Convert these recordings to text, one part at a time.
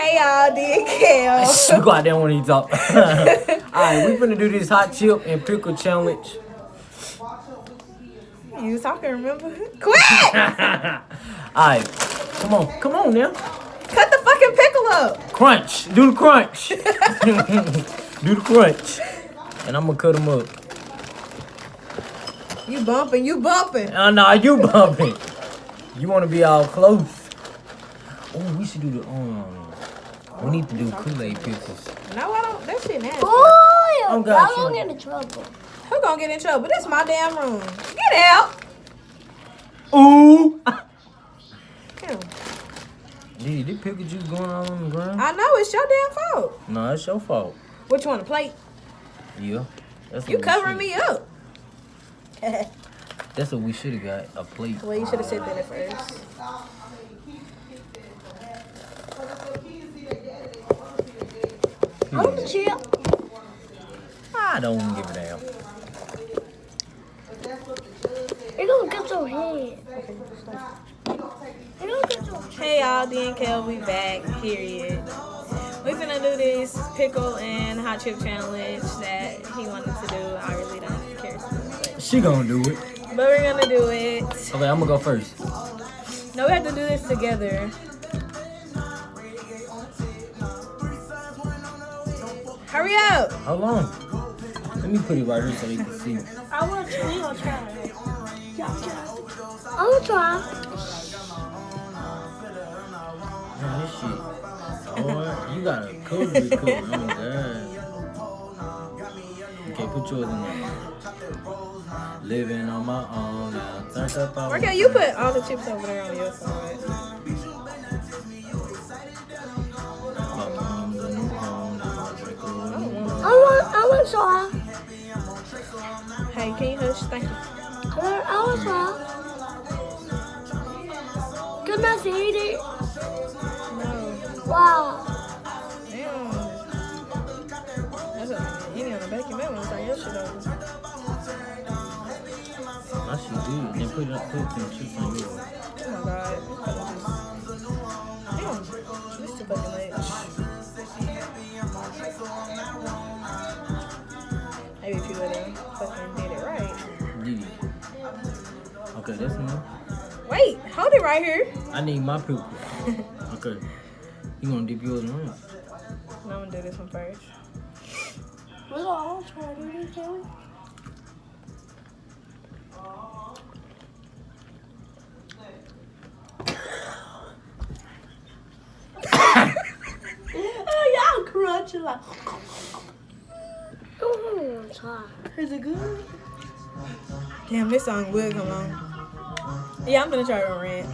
Hey y'all, DKL. You go out there when you talk. Alright, we finna do this hot chip and pickle challenge. You was talking, remember? Quit! Alright, come on now. Cut the fucking pickle up. Crunch, do the crunch. Do the crunch. And I'm gonna cut them up. You bumping. Oh, nah, you bumping. You wanna be all close. Oh, we should do the, we need to do Kool-Aid pickles. No, I don't. That shit nasty. Boy, Oh, y'all gotcha. gonna get in trouble. Who gonna get in trouble? This is my damn room. Get out. Ooh. Damn. Gee, this pickle juice going all on the ground? I know, it's your damn fault. No, it's your fault. What, you want a plate? Yeah. That's You what we covering shoulda- me up. That's what we should have got, a plate. Well, you should have said that at first. I want the chip. I don't give a damn. You're gonna get your head. You're gonna get your head. Hey y'all, DNKL, we back, period. We finna do this pickle and hot chip challenge that he wanted to do. I really don't care to do it. She gonna do it. But we're gonna do it. Okay, I'm gonna go first. No, we have to do this together. Hurry up! How long? Let me put it right here so you can see. I want to. We gonna try it. I'm gonna try. Man, this shit. Oh, you gotta cover it, oh god. Okay, put yours in there. Living on my own now. Turned up all Okay, you put all the chips over there on your side. my mom's a new home now. I drink a little. I want to try. Hey, can you hush? Thank you. I want to try. Good enough to eat it. No. Wow. Damn. That's a any on the back. You may want to turn your shit over. I should do it. Then put some chips on yours. Oh my god. Damn. This is too fucking late. Maybe if you would have fucking did it right. Yeah. Okay, that's enough. Wait, hold it right here. I need my pickle. Okay. You gonna dip yours in it? No, I'm gonna do this one first. We're gonna all try to do this, Kelly. Y'all crunching like. Try. Is it good? Damn, this song will come on. Yeah, I'm gonna try it on ranch.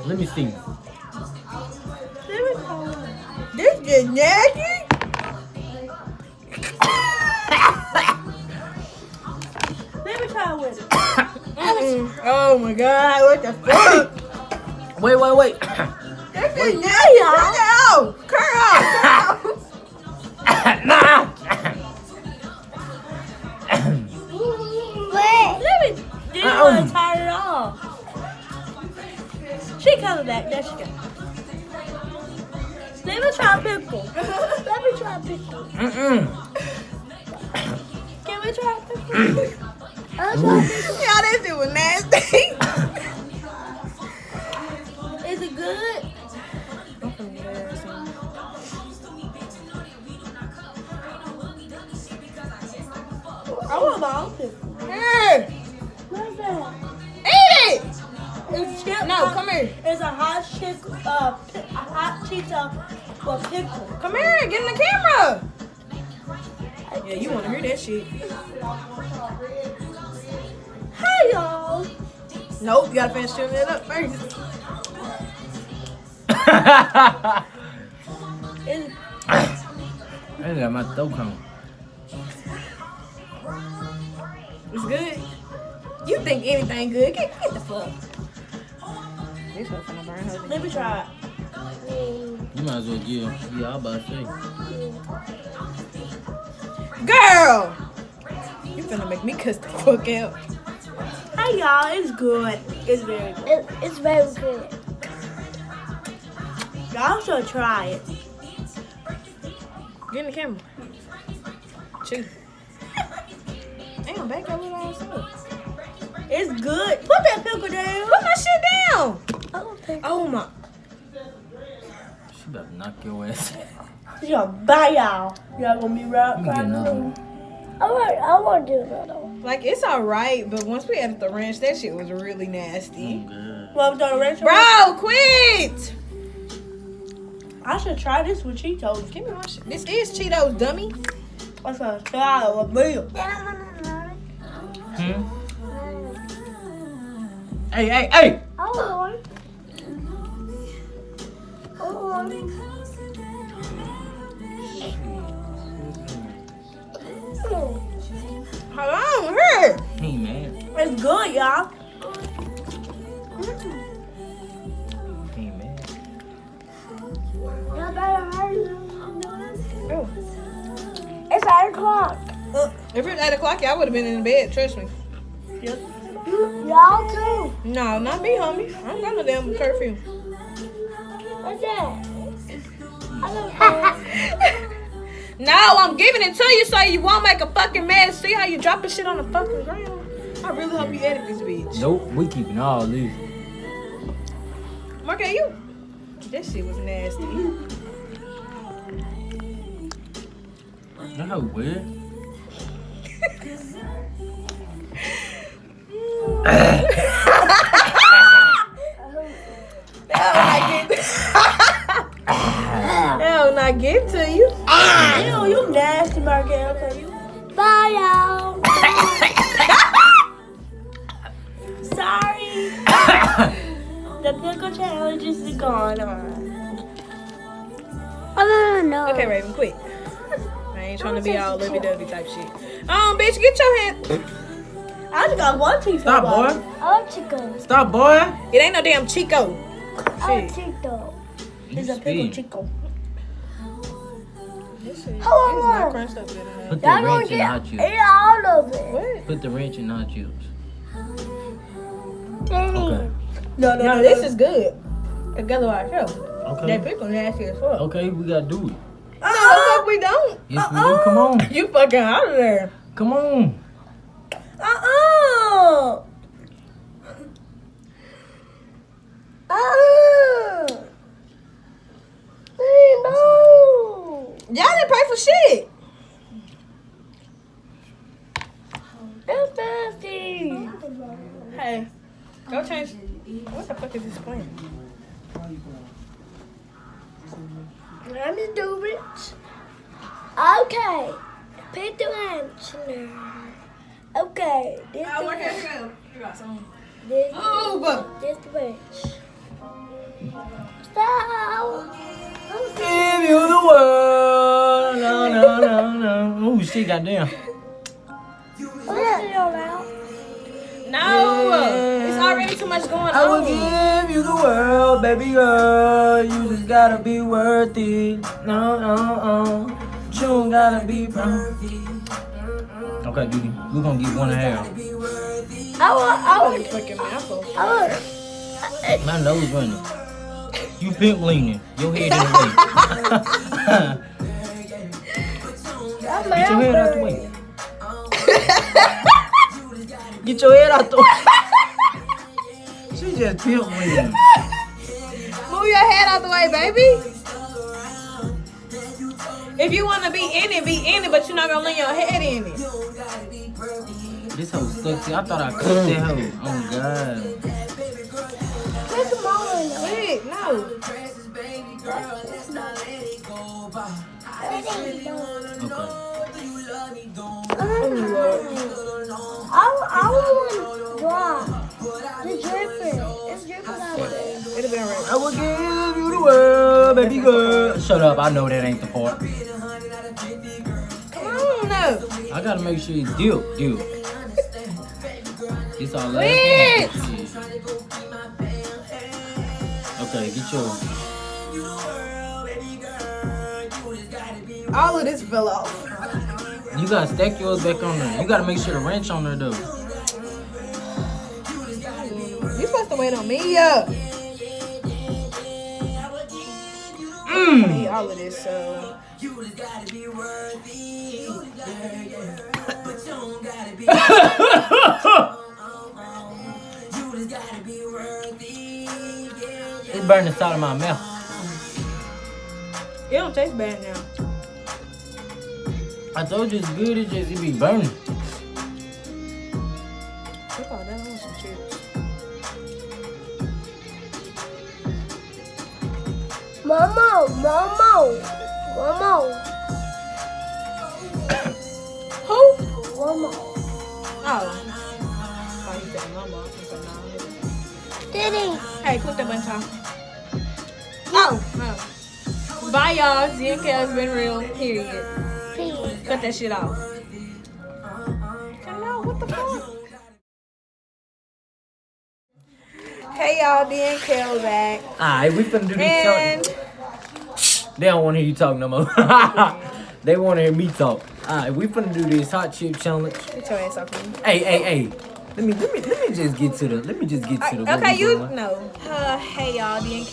Let me see. This is nasty. Let me try with it. Oh my god, what the fuck? Wait. This is nasty. Cut it out. Nah. Wait. Let me. Didn't want to tie it off. She coming back. There she goes. Let me try a pickle. Let me try a pickle. Can we try a pickle? I'll try a pickle. Y'all, this shit was nasty. Is it good? I want my own pickle. Here, What's that? eat it. It's chip. No, come here. It's a hot chick, a hot cheetah with pickle. Come here, get in the camera. Yeah, you want to hear that shit. Hi, y'all. Nope, you gotta finish chewing it up first. It's, I got my throat coming. It's good. You think anything good? Get the fuck. This one's gonna burn her. let me try it. You might as well give. Yeah, I was about to say. Girl! You finna make me cuss the fuck out. Hey y'all, it's good. It's very good. It's very good. Y'all should try it. Get in the camera. Chew. Damn, back your little ass up. It's good. Put that pickle down. Put my shit down. Oh my. She about to knock your ass out. Yeah, bye y'all. Y'all gonna be right Let me get another one. I want to do another one. Like, it's alright, but once we added the ranch, that shit was really nasty. Good. Well, done ranch. Bro, quit! I should try this with Cheetos. Give me my shit. This is Cheetos, dummy. I should try it with meal. Hmm? Hey, hey, hey! I want one. I want one. Hold on, here. He ain't mad. It's good, y'all. He ain't mad. Y'all better hurry. Oh. It's 8 o'clock. If it was 8 o'clock, y'all would have been in bed, trust me. Y'all too. No, not me, homie. I don't got no damn curfew. What's that? I don't know. No, I'm giving it to you so you won't make a fucking mess. See how you dropping shit on the fucking ground? I really hope you edit this bitch. Nope, we keeping all this. Mark, you. That shit was nasty. That's how weird. That will not get to you. Ew, you nasty, Markel. Bye, y'all. Sorry. The pickle challenge is gone on. No. Okay, Raven, quit. I ain't trying to be all livey-dovey type shit. Bitch, get your hand. I just got one piece Stop, of boy. butter. I want Chico. Stop, boy. It ain't no damn Chico. I want Shit. Chico. It's a pickle chico. This shit is How am I? not crunched up good enough. Put the Y'all gonna wrench in hot get chips. eat all of it. What? Put the wrench in hot chips. Daddy. Okay. No, No, this is good. Together by itself. Okay. That pickle nasty as fuck. Okay, we gotta do it. No, the fuck we don't. Yes, we do. Come on. You fucking out of there. Come on. No. Y'all didn't pay for shit. That's nasty. Hey, go change. What the fuck is this playing? Let me do it. Okay. Put the wrench in there. Okay. This the wrench. You got some. This Over. the wrench. Stop. Give you the world. No, no, no, no. Oh, shit, goddamn. No, it's already too much going I will on. give you the world, baby girl. You just gotta be worth it. No, no, no. You don't gotta be perfect. Okay, Judy, we're gonna get 1.5. I Fucking mouthful. want. My nose running. You pimp leaning. Your head in the way. Get your head out the way. Get your head out the way. She just pimp leaning. Move your head out the way, baby. If you want to be in it, but you're not going to lean your head in it. This hoe stuck. See, I thought I cooked that hoe. Oh, God. Put some more in there. Wait, no. Okay. I want dry. The dripping. It's dripping out there. It'll be alright. I will give you the world, baby girl. Shut up. I know that ain't the part. Come on, no. I gotta make sure it's dip. It's all last Quit. one. Okay, get yours. All of this fell off. You gotta stack yours back on there. You gotta make sure the wrench on there though. supposed to wait on me. Yeah. I need all of this, so. It's burning the side of my mouth. It don't taste bad now. I told you it's good, it be burning. Look all that on some chips. Momo. Who? Momo. Oh. Oh, you said mama. I said no. Diddy. Hey, click that button, Tom. Oh. Bye, y'all. ZNK's been real. Period. Please. Cut that shit off. Hello, what the fuck? Hey, y'all. DNK back. Alright, we finna do this And talk. They don't want to hear you talk no more. They want to hear me talk. Alright, we finna do this hot chip challenge. get your ass off me. Hey. Let me just get to the. What Okay, we you doing. know. Hey, y'all. DNK.